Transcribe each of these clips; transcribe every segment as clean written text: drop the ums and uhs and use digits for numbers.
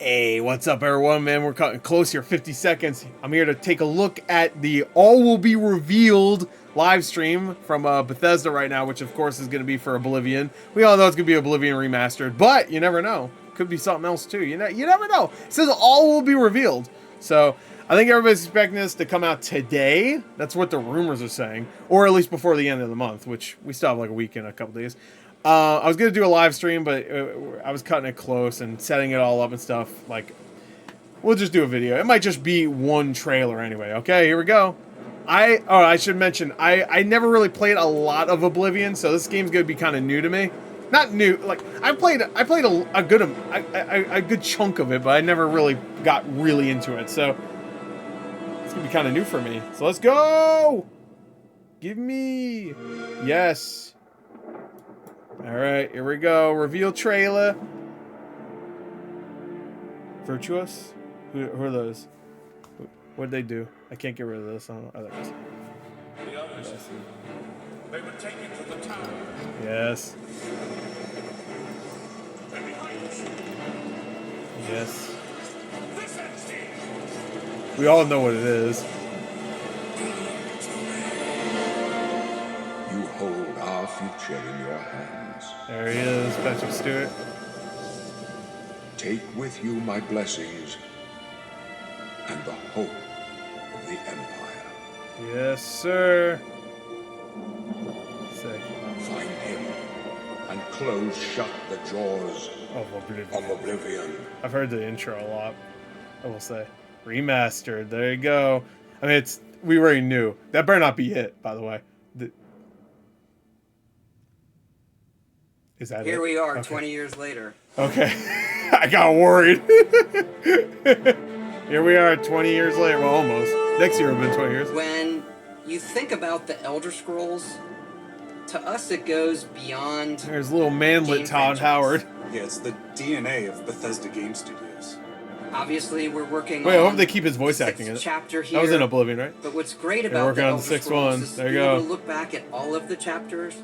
Hey, what's up, everyone? Man, we're cutting close here, 50 seconds. I'm here to take a look at the All Will Be Revealed live stream from Bethesda right now, which of course is going to be for Oblivion. We all know it's going to be Oblivion Remastered, but you never know. Could be something else too. You never know. It says All Will Be Revealed. So I think everybody's expecting this to come out today. That's what the rumors are saying, or at least before the end of the month, which we still have like a week and a couple days. I was going to do a live stream, but I was cutting it close and setting it all up and stuff. Like, we'll just do a video. It might just be one trailer anyway. Okay, here we go. I should mention, I never really played a lot of Oblivion, so this game's going to be kind of new to me. Not new, like, I played a good chunk of it, but I never really got really into it, so it's going to be kind of new for me. So let's go! Give me... Yes. Alright, here we go. Reveal trailer. Virtuos? Who are those? What did they do? I can't get rid of this. I don't know. Oh, there it is. The others, they would take you to the tower. Yes. And behind us, Yes. this entity. We all know what it is. You hold our future in your hands. There he is, Patrick Stewart. Take with you my blessings and the hope of the Empire. Yes, sir. Sick. Find him and close shut the jaws Of Oblivion. of Oblivion. I've heard the intro a lot, I will say. Remastered, there you go. I mean, we already knew. That better not be it, by the way. Is that Here it? we are, Okay. 20 years later. Okay. I got worried. Here we are 20 years later. Well, almost. Next year will have been 20 years. When you think about the Elder Scrolls, to us it goes beyond... There's little manlet game Todd franchise. Howard. Yeah, it's the DNA of Bethesda Game Studios. Obviously, we're working Wait, I on hope they keep his voice the acting in sixth it. chapter here. That was in Oblivion, right? But what's great They're about working the on the Elder sixth Scrolls one. is There you being able go. to look back at all of the chapters,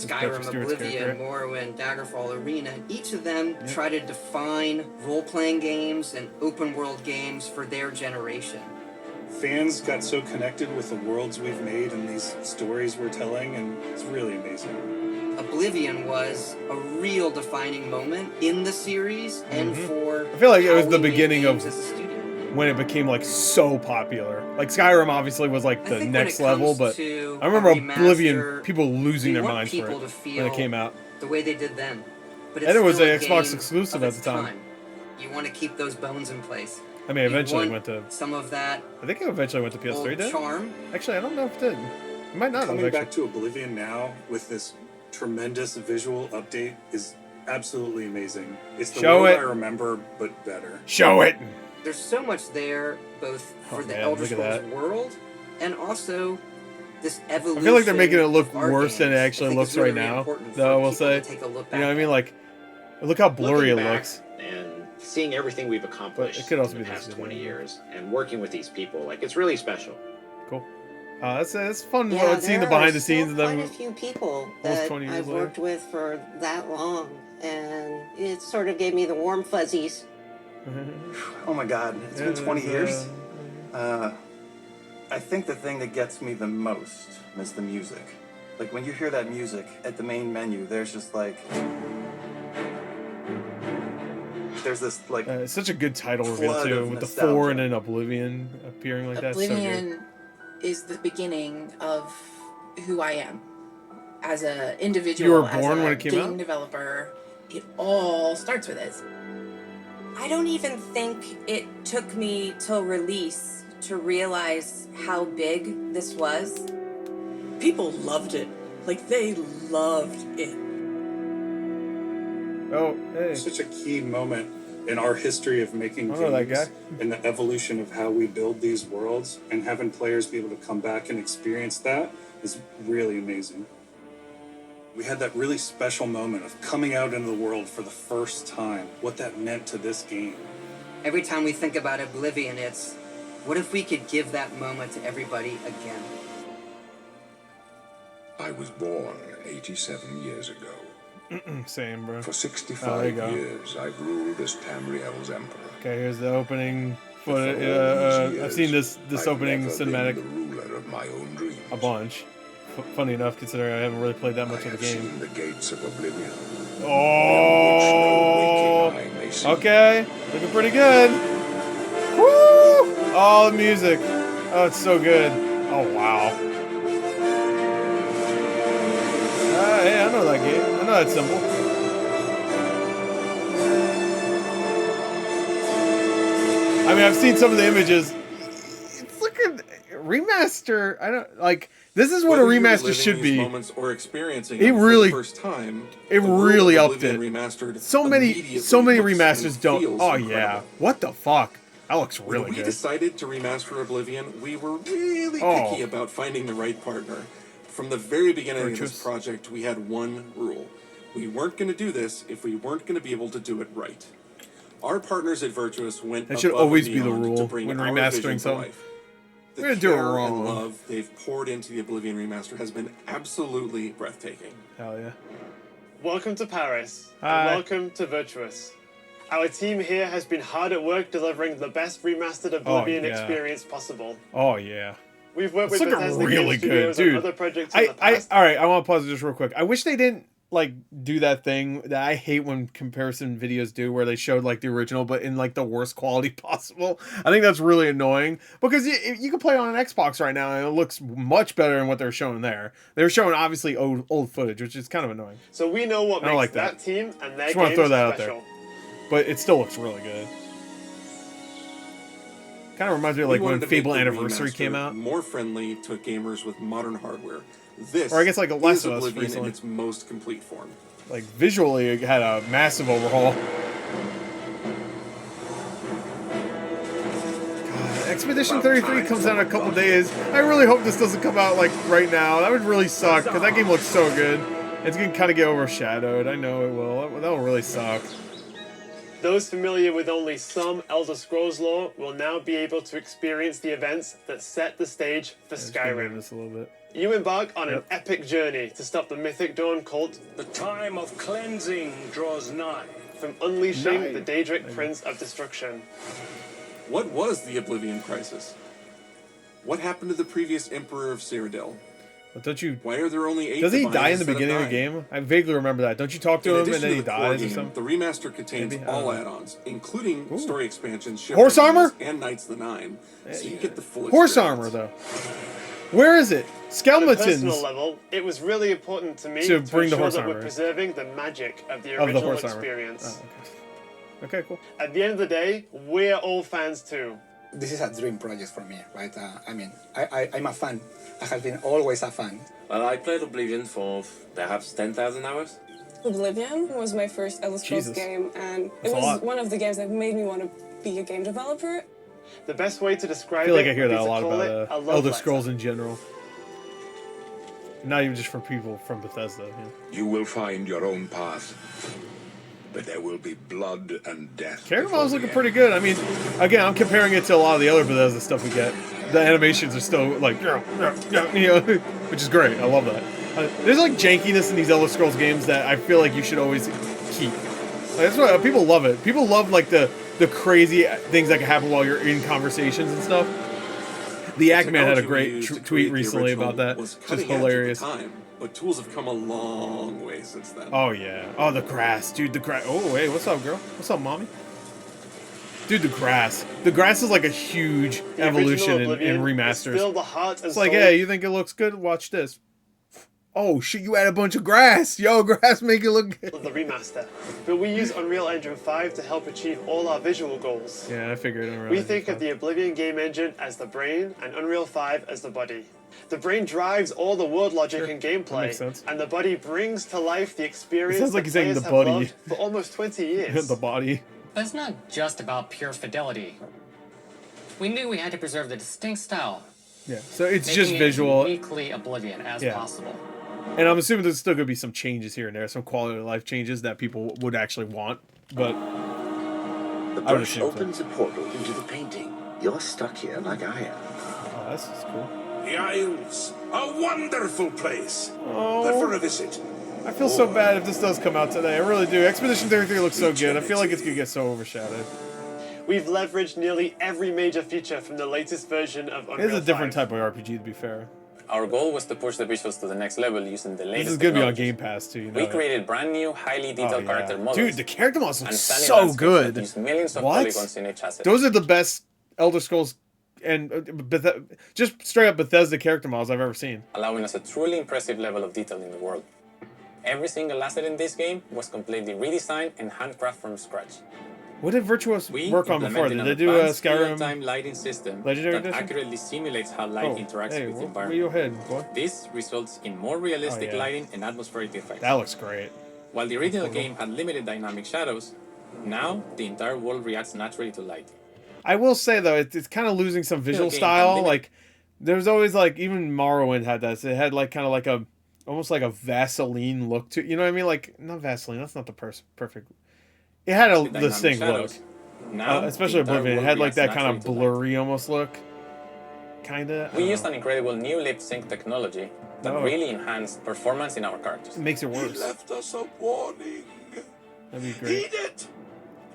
Patrick Skyrim, Stewart's Oblivion, character. Morrowind, Daggerfall, Arena. Each of them try to define role-playing games and open-world games for their generation. Fans got so connected with the worlds we've made and these stories we're telling, and it's really amazing. Oblivion was a real defining moment in the series and for I feel like it how was the we made beginning of- games as a studio. When it became, like, so popular. Like, Skyrim obviously was, like, I the think when next it comes level, but to I remember a Oblivion, remaster, people losing we their want minds for people it to feel when it came out. the way they did then. But it's And it was still an a Xbox game exclusive of at its the time. You want to keep those bones in place. I mean, You eventually want went to... some of that I think it eventually went to PS3, old did it? charm. Actually, I don't know if it did. It might not have, Coming actually. back to Oblivion now with this tremendous visual update is absolutely amazing. It's the Show world it. I remember, but better. Show it! There's so much there, both for Oh, the man, Elder look at Scrolls that. world and also this evolution. I feel like they're making it look of our worse than it games. I actually think looks it's really right now, important though, I for will people say. to take a look You know what I back mean? at. Like, look how blurry it Looking back looks. and seeing everything we've accomplished But it could also in be the this past video. 20 years and working with these people, like, it's really special. Cool. That's fun Yeah, seeing the there behind are the scenes still and quite them. a few people almost that 20 years I've later. worked with for that long, and it sort of gave me the warm fuzzies. Oh my god, it's been 20 years. I think the thing that gets me the most is the music. Like when you hear that music at the main menu, there's just like... There's this like... It's such a good title reveal, flood too, of with the nostalgia. 4 and then Oblivion appearing like that. So good. Oblivion is the beginning of who I am as an individual. You were as born a when it came game out? developer. It all starts with it. I don't even think it took me till release to realize how big this was. People loved it. Like, they loved it. Oh, hey. Such a key moment in our history of making I know that games guy. and the evolution of how we build these worlds, and having players be able to come back and experience that is really amazing. We had that really special moment of coming out into the world for the first time, what that meant to this game. Every time we think about Oblivion, it's, what if we could give that moment to everybody again? I was born 87 years ago. Same, bro. For Oh, there you 65 go. years, I've ruled as Tamriel's emperor. Okay, here's the opening footage. For all these I've seen years, this I've opening never cinematic been the ruler of my own dreams. a bunch. Funny enough, considering I haven't really played that much I of the have game. seen the gates of Oblivion. Oh, Which no waking eye may see. okay, looking pretty good. Woo! Oh, the music. Oh, it's so good. Oh, wow. Hey, I know that game. I know that symbol. I mean, I've seen some of the images. It's looking remaster. I don't like. This is what a remaster should be. Or experiencing it really, for the first time, it really upped it. Remastered so many remasters don't. Oh yeah, what the fuck? That looks really when we good. decided to remaster Oblivion, we were really picky about finding the right partner. From the very beginning of this project, we had one rule: we weren't going to do this if we weren't going to be able to do it right. Our partners at Virtuos went. That should always be the rule when remastering something. The care do it wrong. And love they've poured into the Oblivion remaster has been absolutely breathtaking. Hell yeah. Welcome to Paris. Hi. And welcome to Virtuos. Our team here has been hard at work delivering the best remastered Oblivion experience possible. Oh yeah. We've worked it's with Bethesda really good, dude. on other projects in the past. All right, I want to pause just real quick. I wish they didn't like do that thing that I hate when comparison videos do, where they showed like the original but in like the worst quality possible. I think that's really annoying because you can play on an Xbox right now and it looks much better than what they're showing there. They're showing obviously old footage, which is kind of annoying. So we know what makes like that team and their just want to games throw that special. out there, but it still looks really good. Kind of reminds me of like when Fable Anniversary came out. More friendly to gamers with modern hardware. This or I guess like a Last of Us Oblivion recently. in its most complete form. Like visually, it had a massive overhaul. God, Expedition 33 comes out in a couple days. I really hope this doesn't come out like right now. That would really suck because that game looks so good. It's gonna kind of get overshadowed. I know it will. That will really suck. Those familiar with only some Elder Scrolls lore will now be able to experience the events that set the stage for Skyrim. This a little bit. You embark on an epic journey to stop the Mythic Dawn cult. The time of cleansing draws nigh. From unleashing the Daedric Prince of Destruction. What was the Oblivion Crisis? What happened to the previous Emperor of Cyrodiil? But don't you? Why are there only 8? Doesn't he die in the beginning of the game? I vaguely remember that. Don't you talk to him and then he dies or something? The remaster contains all add-ons, including story expansions, horse armor, and Knights of the Nine, so you get the full horse armor though. Where is it? On a personal level, it was really important to me to bring the ensure horse that armor. We're preserving the magic of the original experience. Oh, okay, cool. At the end of the day, we're all fans too. This is a dream project for me, right? I mean, I'm a fan. I have been always a fan. Well, I played Oblivion for perhaps 10,000 hours. Oblivion was my first Elder Scrolls game, and it was one of the games that made me want to be a game developer. The best way to describe I feel like it I hear that a is to lot call about it a love Elder letter. Scrolls in general. Not even just from people from Bethesda. Yeah. You will find your own path, but there will be blood and death. Character model's looking pretty good. I mean, again, I'm comparing it to a lot of the other Bethesda stuff we get. The animations are still like, you know, which is great. I love that. There's like jankiness in these Elder Scrolls games that I feel like you should always keep. Like, that's why people love it. People love like the crazy things that can happen while you're in conversations and stuff. The Ackman had a great tweet recently about that. Just hilarious. But tools have come a long way since then. Oh yeah. Oh, the grass, dude. The grass. Oh wait, what's up, girl? What's up, mommy? Dude, the grass. The grass is like a huge evolution in remasters. Still the heart and it's like, soul. hey, you think it looks good? Watch this. Oh shit, you add a bunch of grass. Yo, grass make it look good. The remaster. But we use Unreal Engine 5 to help achieve all our visual goals. Yeah, I figured Unreal We Engine think 5. of the Oblivion game engine as the brain and Unreal 5 as the body. The brain drives all the world logic and gameplay, makes sense. and the body brings to life the experience It sounds like that he's saying players the have body. loved for almost 20 years. The body. But it's not just about pure fidelity. We knew we had to preserve the distinct style. Yeah, so it's making just it visual. uniquely Oblivion as possible. And I'm assuming there's still going to be some changes here and there, some quality of life changes that people would actually want, but The I would brush assume so. opens a portal into the painting. You're stuck here like I am. Oh, that's cool. The Isles, a wonderful place. Oh. But for a visit, I feel so bad if this does come out today. I really do. Expedition 33 looks so good. I feel like it's gonna get so overshadowed. We've leveraged nearly every major feature from the latest version of Unreal 5. It's a different type of RPG, to be fair. Our goal was to push the visuals to the next level using the latest This is gonna be on Game Pass too. You know we created brand new, highly detailed character models. Dude, the character models look so good. Millions of polygons in each asset. Those are the best Elder Scrolls and just straight up Bethesda character models I've ever seen. Allowing us a truly impressive level of detail in the world. Every single asset in this game was completely redesigned and handcrafted from scratch. What did Virtuos work on before? Did they do a Skyrim time lighting system Legendary that Edition? accurately simulates how light interacts with the environment? Your head, boy. This results in more realistic lighting and atmospheric effects. That looks great. While the original game had limited dynamic shadows, now the entire world reacts naturally to light. I will say though, it's kind of losing some visual style. Like there's always like even Morrowind had that. So it had like kind of like a almost like a Vaseline look to, you know what I mean? Like not Vaseline. That's not the perfect. It had a distinct look. Especially Oblivion. It had like that kind of blurry almost look. Kinda. We used an incredible new lip sync technology that really enhanced performance in our characters. It makes it worse. He left us a warning. That'd be great. Heed it.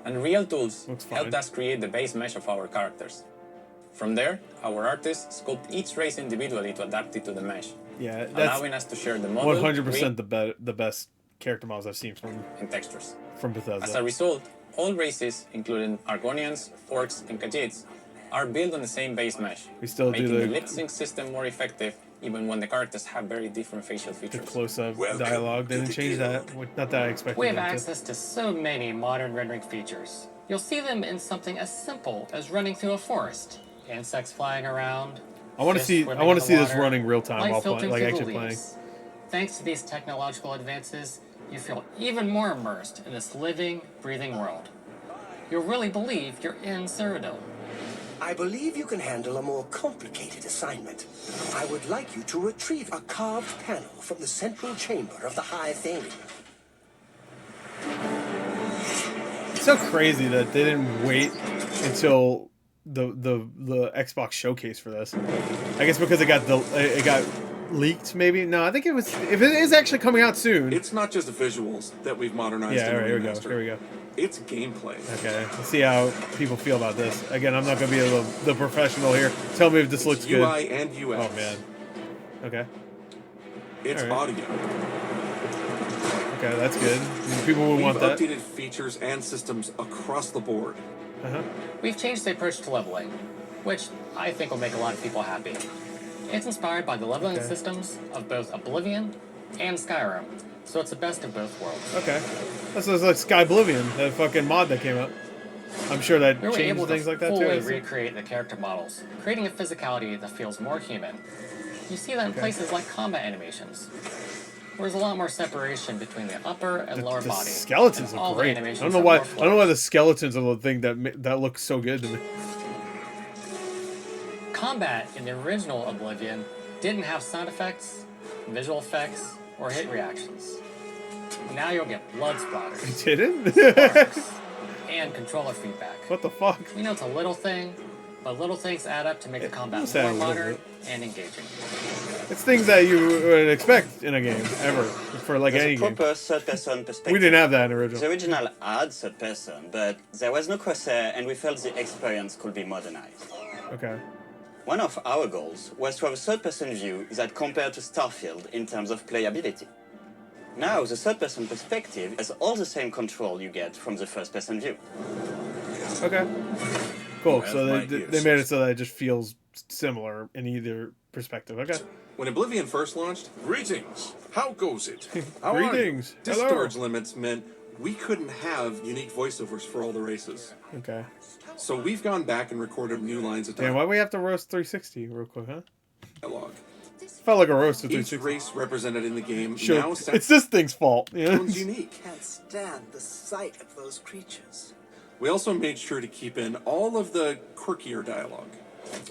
Unreal tools helped us create the base mesh of our characters. From there, our artists sculpt each race individually to adapt it to the mesh. Yeah, that's allowing us to share the model, 100% the best character models I've seen from and textures. From Bethesda. As a result, all races, including Argonians, Orcs, and Khajiits, are built on the same base mesh, making the lip sync system more effective even when the characters have very different facial features. The close-up dialogue didn't change that. Not that I expected. We have access to so many modern rendering features. You'll see them in something as simple as running through a forest, insects flying around. I want to see this running real time while playing, like actually playing. Thanks to these technological advances, you feel even more immersed in this living, breathing world. You'll really believe you're in Cyrodiil. I believe you can handle a more complicated assignment. I would like you to retrieve a carved panel from the central chamber of the High Thing. It's so crazy that they didn't wait until the Xbox showcase for this. I guess because it got leaked, maybe. No, I think if it is actually coming out soon. It's not just the visuals that we've modernized. Yeah, right, here we go. Here we go. It's gameplay. Okay, let's see how people feel about this. Again, I'm not going to be the professional here. Tell me if this looks good. UI and UX. Oh, man. Okay. It's audio. Okay, that's good. People will want that. We've updated features and systems across the board. We've changed the approach to leveling, which I think will make a lot of people happy. It's inspired by the leveling systems of both Oblivion and Skyrim, so it's the best of both worlds. Okay. This is like Sky Oblivion, that fucking mod that came out. I'm sure that We were changed able things to like that fully too. recreate the character models, creating a physicality that feels more human. You see that in places like combat animations, where there's a lot more separation between the upper and lower The body. skeletons and all look the great. I animations don't know are why. more I don't know why the skeletons are the thing that looks so good to me. Combat in the original Oblivion didn't have sound effects, visual effects, or hit reactions. Now you'll get blood splatters. It didn't? sparks, and controller feedback. What the fuck? We know it's a little thing, but little things add up to make the combat must add a more little modern bit. and engaging. It's things that you would expect in a game, ever. For like any game. Proper third-person perspective. We didn't have that in original. The original had third person, but there was no crosshair, and we felt the experience could be modernized. Okay. One of our goals was to have a third-person view that compared to Starfield in terms of playability. Now, the third-person perspective has all the same control you get from the first-person view. Okay. Cool. So they made it so that it just feels similar in either perspective. Okay. When Oblivion first launched, greetings. How goes it? Greetings. Disk Hello. storage limits meant we couldn't have unique voiceovers for all the races. Okay. So we've gone back and recorded new lines of Damn, dialogue. why we have to roast 360 real quick, huh? Felt like a roast of Each 360. race represented in the game Sure. now It's this thing's fault. Yeah. sounds unique. Can't stand the sight of those creatures. We also made sure to keep in all of the quirkier dialogue.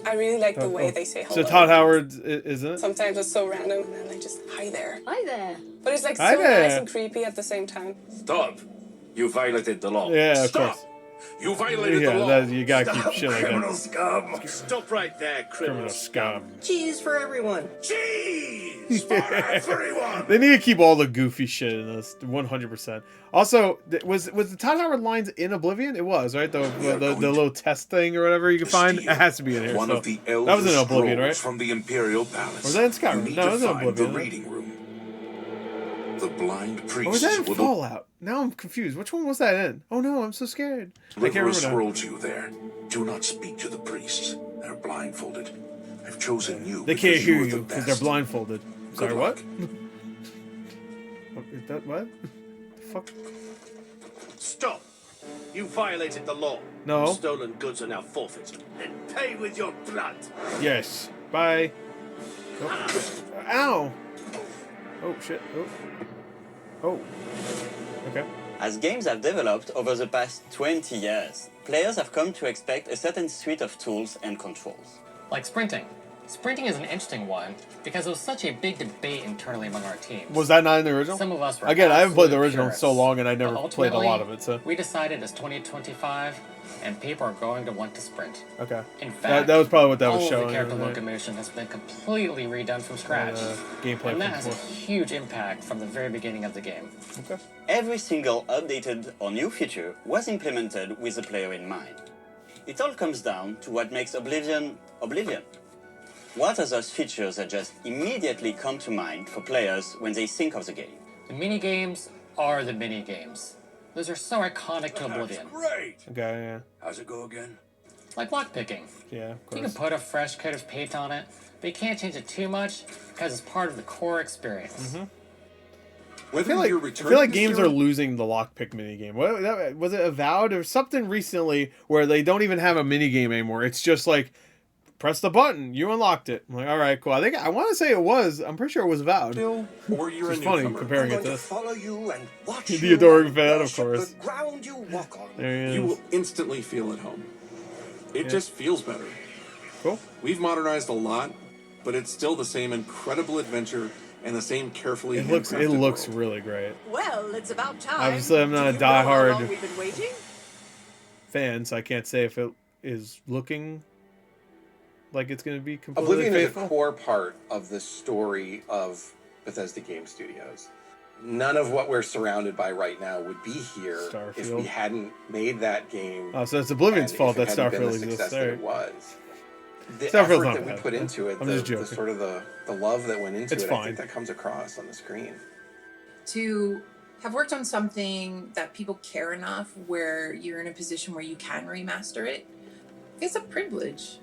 I really like the way they say hello. So Todd Howard, isn't it? Sometimes it's so random, and then they just, hi there. Hi there. But it's like Hi so there. nice and creepy at the same time. Stop. You violated the law. Yeah, of Stop. course. You violated the law. That, you gotta keep shit like criminal that. scum. Stop right there, criminal scum. Cheese for everyone. Cheese for everyone. They need to keep all the goofy shit in this, 100%. Also, was the Todd Howard lines in Oblivion? It was, right? The little test thing or whatever you can find. It has to be in here. One so. of the That was in Oblivion, right? from the Imperial Palace. Or was that in Skyrim? No, it was in Oblivion. The reading room. The blind priest. Or was that in Fallout? Now I'm confused. Which one was that in? Oh no, I'm so scared. I can't remember now. Rolled you there. Do not speak to the priests. They're blindfolded. I've chosen you. They can't hear you because they're blindfolded. Sorry, what? Is that what? The fuck? Stop. You violated the law. No. Stolen goods are now forfeited. Then pay with your blood. Yes. Bye. Oh. Ow. Oh shit. Oh. Okay. As games have developed over the past 20 years, players have come to expect a certain suite of tools and controls. Like sprinting. Sprinting is an interesting one because it was such a big debate internally among our teams. Was that not in the original? Some of us were Again, I haven't played the absolute original in purists. so long, and I never But played a lot of ultimately, it. So we decided it's 2025, and people are going to want to sprint. okay. In fact, that was probably what that was all showing. of the character right? locomotion has been completely redone from scratch. Gameplay and that from has a before. huge impact from the very beginning of the game. Okay. Every single updated or new feature was implemented with the player in mind. It all comes down to what makes Oblivion, Oblivion. What are those features that just immediately come to mind for players when they think of the game? The mini-games are the mini-games. Those are so iconic to Oblivion. Great. Okay, yeah. How's it go again? Like lockpicking. Yeah, of You can course. put a fresh coat of paint on it, but you can't change it too much because it's part of the core experience. I feel like games are losing the lockpick minigame. Was it Avowed or something recently where they don't even have a minigame anymore? It's just like, press the button, you unlocked it. I'm like, all right, cool. I want to say it was. I'm pretty sure it was Avowed. Or you're It's funny comparing it to this. Follow you and watch The you adoring fan, of course. the ground you walk on. There he You is. will instantly feel at home. It Yeah. just feels better. Cool. We've modernized a lot, but it's still the same incredible adventure and the same carefully It looks handcrafted world. really great. Well, it's about time. Obviously, I'm not Do a you know how diehard long we've been waiting? fan, so I can't say if it is looking like it's going to be completely Oblivion faithful. is a core part of the story of Bethesda Game Studios. None of what we're surrounded by right now would be here if we Starfield. hadn't made that game. Oh, so it's Oblivion's and fault if it that hadn't been Starfield the exists. success that it Alright. was. The Starfield's effort not that we bad. put into it, I'm the just joking. sort of the love that went into It's it, I fine. think that comes across on the screen. To have worked on something that people care enough where you're in a position where you can remaster it, it's a privilege.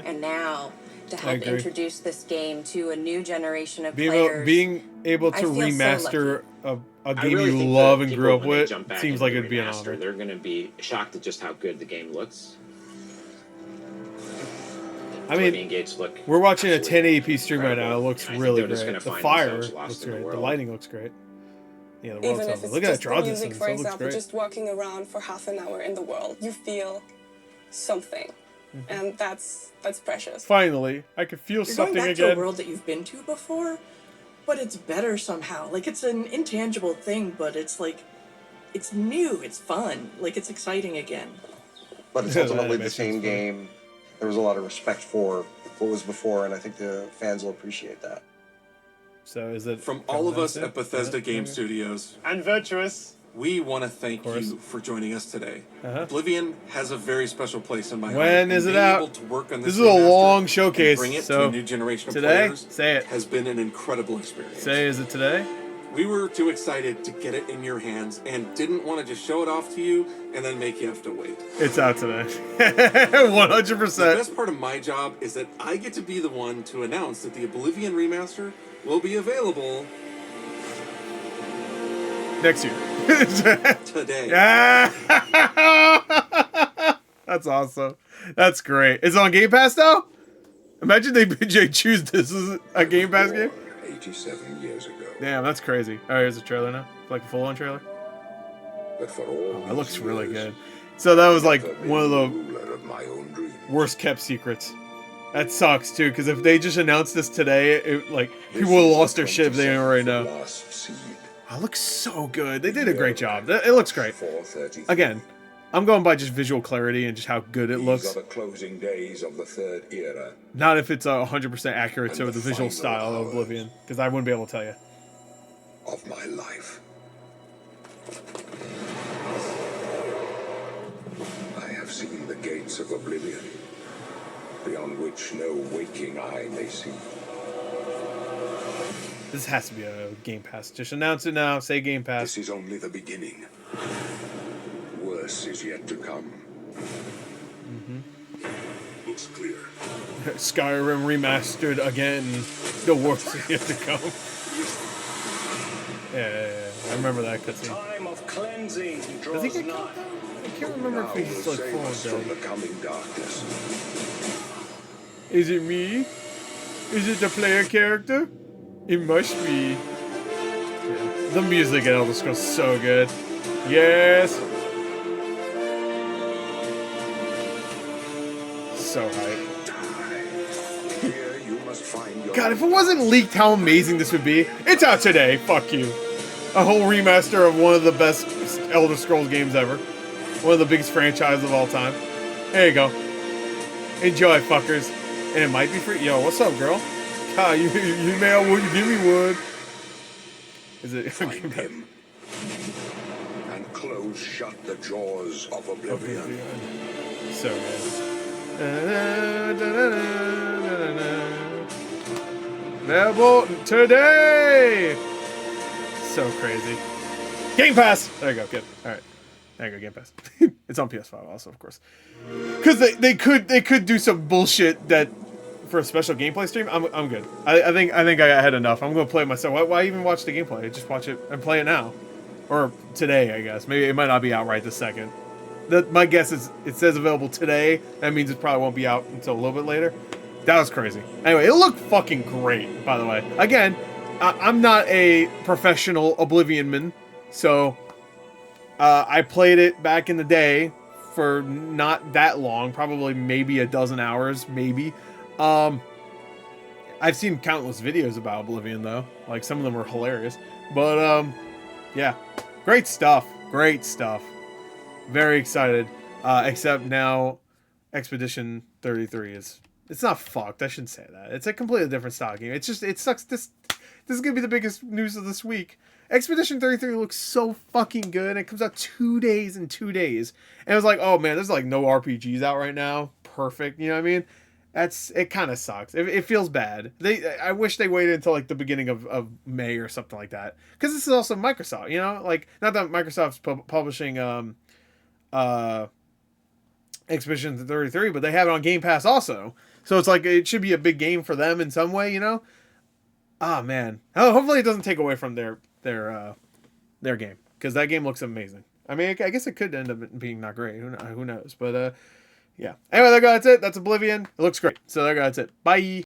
And now, to I help agree. introduce this game to a new generation of Being players. able I to feel so remaster a I game really you think love that and people, grew up when they with jump back seems into like the it'd be an remaster, honor. They're going to be shocked at just how good the game looks. I mean, Oblivion gates look we're watching a absolutely 1080p stream right now. It incredible, looks and I think really they're just great. gonna The find fire themselves lost looks in the great. The world. lighting looks great. Yeah, the world's Even if awesome. it's Look at that just the draw music, distance. for That looks example, great. just walking around for half an hour in the world, you feel something, and that's precious. Finally, I can feel You're going something back to a again. world that you've been to before, but it's better somehow. Like, it's an intangible thing, but it's like, it's new, it's fun, like, it's exciting again. But it's Yeah, ultimately that the same animation's funny. game. There was a lot of respect for what was before, and I think the fans will appreciate that. So is it From all of us at Bethesda Game Studios And Virtuos. we want to thank you for joining us today. Uh-huh. Oblivion has a very special place in my heart. When and is it being out? able to work on This this is a remaster long and showcase, bring it so to a new generation of today, players say it. has been an incredible experience. Say, is it today? We were too excited to get it in your hands and didn't want to just show it off to you and then make you have to wait. It's out today. The 100%. best part of my job is that I get to be the one to announce that the Oblivion remaster will be available Next year. today. That's awesome. That's great. Is it on Game Pass though? Imagine they choose this as a Game Pass game. 87 years ago. Damn, that's crazy. All right, here's a trailer now. Like a full-on trailer. But for all Oh, that looks really good. So that was like one of the ruler of my own dream. worst kept secrets. That sucks too, because if they just announced this today, like people would have lost their shit if they didn't already know. Last seed. Oh, it looks so good. They did a great job. It looks great. 4:30. Again, I'm going by just visual clarity and just how good it looks. These are the closing days of the third era. Not if it's 100% accurate to the visual style of Oblivion, because I wouldn't be able to tell you. Of my life. I have seen the gates of Oblivion, beyond which no waking eye may see. This has to be a Game Pass. Just announce it now. Say Game Pass. This is only the beginning. Worse is yet to come. Looks clear. Skyrim remastered again. The worst is yet to come. Yeah. I remember that cutscene. Time of cleansing Does he get killed though? I can't remember if he's like full of from the coming darkness. Is it me? Is it the player character? It must be. Yeah. The music in Elder Scrolls is so good. Yes. So hype. God, if it wasn't leaked how amazing this would be. It's out today. Fuck you. A whole remaster of one of the best Elder Scrolls games ever. One of the biggest franchises of all time. There you go. Enjoy, fuckers. And it might be free. Yo, what's up, girl? God, you mail would you give me wood? Is it? Find him and close shut the jaws of Oblivion. So good. Available today. So crazy. Game Pass. There you go. Good. All right. There you go. Game Pass. It's on PS5 also, of course. Because they could do some bullshit that. For a special gameplay stream, I'm good. I think I had enough. I'm gonna play it myself. Why even watch the gameplay? Just watch it and play it now, or today, I guess. Maybe it might not be out right this second. My guess is it says available today. That means it probably won't be out until a little bit later. That was crazy. Anyway, it looked fucking great. By the way, again, I'm not a professional Oblivionman, so I played it back in the day for not that long, probably maybe a dozen hours, maybe. I've seen countless videos about Oblivion though. Like some of them are hilarious. But yeah. Great stuff. Great stuff. Very excited. Except now Expedition 33 is it's not fucked. I shouldn't say that. It's a completely different style game. It's just it sucks. This is gonna be the biggest news of this week. Expedition 33 looks so fucking good. It comes out 2 days in 2 days. And it was like, oh man, there's like no RPGs out right now. Perfect. You know what I mean? It kind of sucks. It feels bad. I wish they waited until like the beginning of May or something like that. Because this is also Microsoft, you know? Like, not that Microsoft's publishing Expedition 33, but they have it on Game Pass also. So it's like, it should be a big game for them in some way, you know? Ah, man. Oh, hopefully it doesn't take away from their game. Because that game looks amazing. I mean, I guess it could end up being not great. Who knows? But, yeah. Anyway, that's it. That's Oblivion. It looks great. So that's it. Bye.